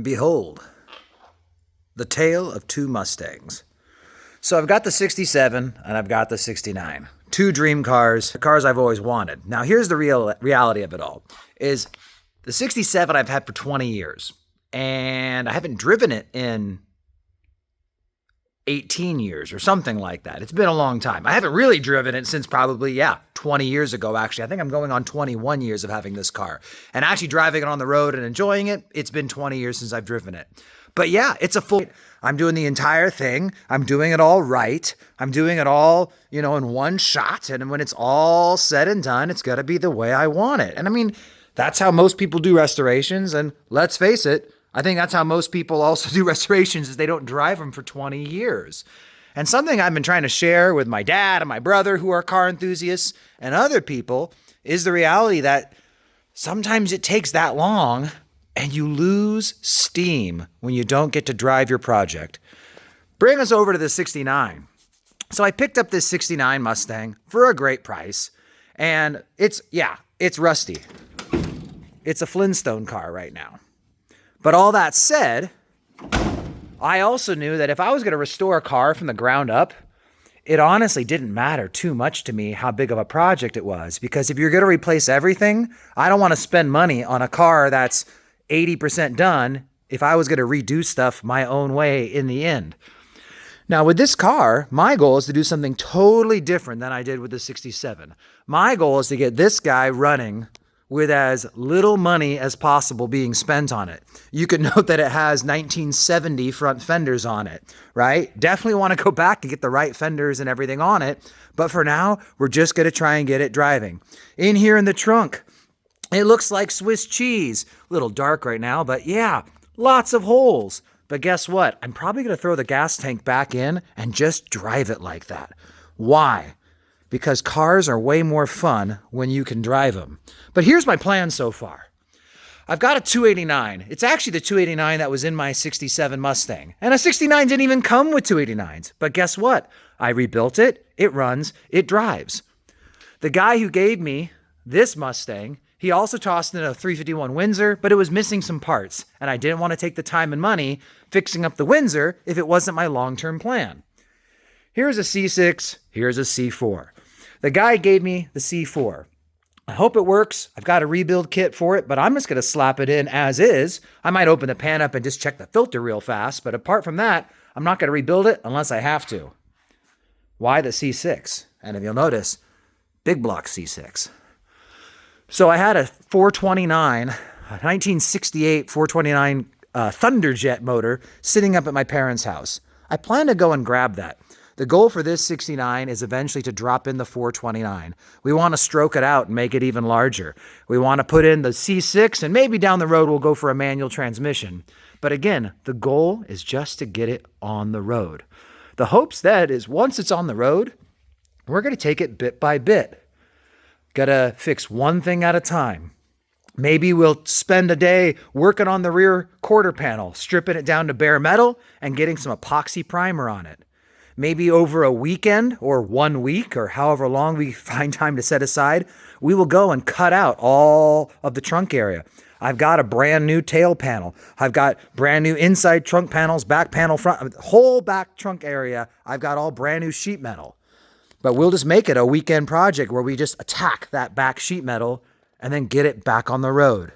Behold, the tale of two Mustangs. So I've got the 67 and I've got the 69. Two dream cars, the cars I've always wanted. Now here's the reality of it all, is the 67 I've had for 20 years. And I haven't driven it in 18 years or something like that. It's been a long time. I haven't really driven it since probably, 20 years ago, actually. I think I'm going on 21 years of having this car. And actually driving it on the road and enjoying it, it's been 20 years since I've driven it. But yeah, it's a full... I'm doing the entire thing. I'm doing it all right. I'm doing it all, in one shot. And when it's all said and done, it's got to be the way I want it. And I mean, that's how most people do restorations. And let's face it, I think that's how most people also do restorations, is they don't drive them for 20 years. And something I've been trying to share with my dad and my brother, who are car enthusiasts, and other people, is the reality that sometimes it takes that long and you lose steam when you don't get to drive your project. Bring us over to the 69. So I picked up this 69 Mustang for a great price. And it's rusty. It's a Flintstone car right now. But all that said, I also knew that if I was going to restore a car from the ground up, it honestly didn't matter too much to me how big of a project it was. Because if you're going to replace everything, I don't want to spend money on a car that's 80% done if I was going to redo stuff my own way in the end. Now, with this car, my goal is to do something totally different than I did with the 67. My goal is to get this guy running with as little money as possible being spent on it. You can note that it has 1970 front fenders on it, right? Definitely want to go back and get the right fenders and everything on it. But for now, we're just going to try and get it driving. In here in the trunk, it looks like Swiss cheese. A little dark right now, but yeah, lots of holes. But guess what? I'm probably going to throw the gas tank back in and just drive it like that. Why? Because cars are way more fun when you can drive them. But here's my plan so far. I've got a 289. It's actually the 289 that was in my 67 Mustang. And a 69 didn't even come with 289s. But guess what? I rebuilt it. It runs. It drives. The guy who gave me this Mustang, he also tossed in a 351 Windsor, but it was missing some parts. And I didn't want to take the time and money fixing up the Windsor if it wasn't my long-term plan. Here's a C6. Here's a C4. The guy gave me the C4. I hope it works. I've got a rebuild kit for it, but I'm just going to slap it in as is. I might open the pan up and just check the filter real fast, but apart from that, I'm not going to rebuild it unless I have to. Why the C6? And if you'll notice, big block C6. So I had a 429, a 1968 429 Thunderjet motor sitting up at my parents' house. I plan to go and grab that. The goal for this 69 is eventually to drop in the 429. We want to stroke it out and make it even larger. We want to put in the C6, and maybe down the road we'll go for a manual transmission. But again, the goal is just to get it on the road. The hopes that is once it's on the road, we're going to take it bit by bit. Got to fix one thing at a time. Maybe we'll spend a day working on the rear quarter panel, stripping it down to bare metal and getting some epoxy primer on it. Maybe over a weekend or 1 week or however long we find time to set aside, we will go and cut out all of the trunk area. I've got a brand new tail panel. I've got brand new inside trunk panels, back panel, front, whole back trunk area. I've got all brand new sheet metal. But we'll just make it a weekend project where we just attack that back sheet metal and then get it back on the road.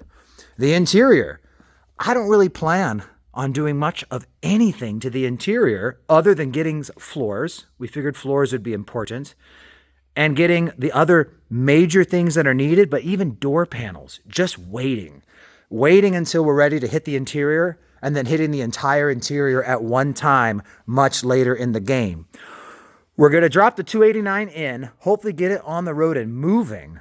The interior, I don't really plan on doing much of anything to the interior other than getting floors. We figured floors would be important. And getting the other major things that are needed, but even door panels, just waiting. Waiting until we're ready to hit the interior and then hitting the entire interior at one time much later in the game. We're going to drop the 289 in, hopefully get it on the road and moving.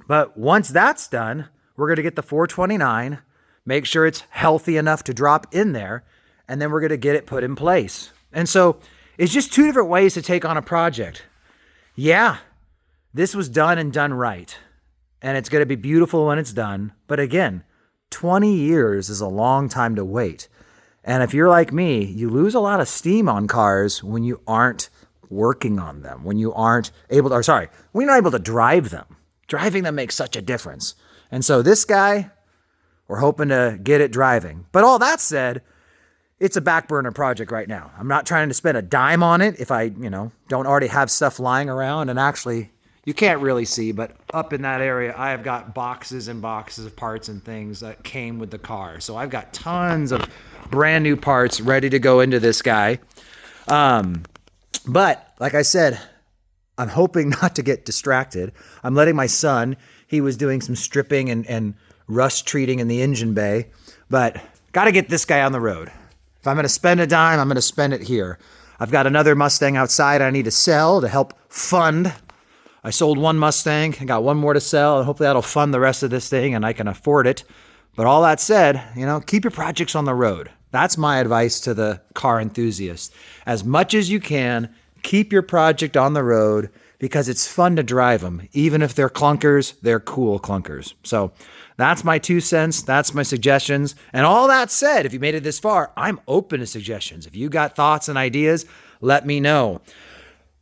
But once that's done, we're going to get the 429, make sure it's healthy enough to drop in there, and then we're going to get it put in place. And so it's just two different ways to take on a project. Yeah, this was done and done right, and it's going to be beautiful when it's done. But again, 20 years is a long time to wait. And if you're like me, you lose a lot of steam on cars when you aren't working on them, when you're not able to drive them. Driving them makes such a difference. And so this guy, We're hoping to get it driving. But all that said, it's a back burner project right now. I'm not trying to spend a dime on it if I, don't already have stuff lying around. And actually, you can't really see, but up in that area, I have got boxes and boxes of parts and things that came with the car. So I've got tons of brand new parts ready to go into this guy. But like I said, I'm hoping not to get distracted. I'm letting my son, he was doing some stripping and rust treating in the engine bay, but got to get this guy on the road. If I'm going to spend a dime, I'm going to spend it here. I've got another Mustang outside I need to sell to help fund. I sold one Mustang. I got one more to sell, and hopefully that'll fund the rest of this thing and I can afford it. But all that said, keep your projects on the road. That's my advice to the car enthusiast. As much as you can, keep your project on the road because it's fun to drive them. Even if they're clunkers, they're cool clunkers. So that's my 2 cents. That's my suggestions. And all that said, if you made it this far, I'm open to suggestions. If you got thoughts and ideas, let me know.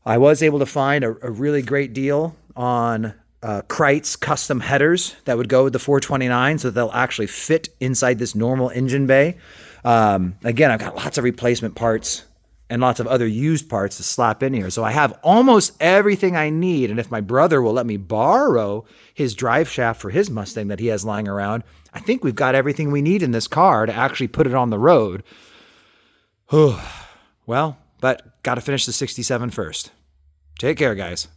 I was able to find a really great deal on Kreitz custom headers that would go with the 429 so that they'll actually fit inside this normal engine bay. Again, I've got lots of replacement parts and lots of other used parts to slap in here. So I have almost everything I need. And if my brother will let me borrow his drive shaft for his Mustang that he has lying around, I think we've got everything we need in this car to actually put it on the road. Well, but got to finish the 67 first. Take care, guys.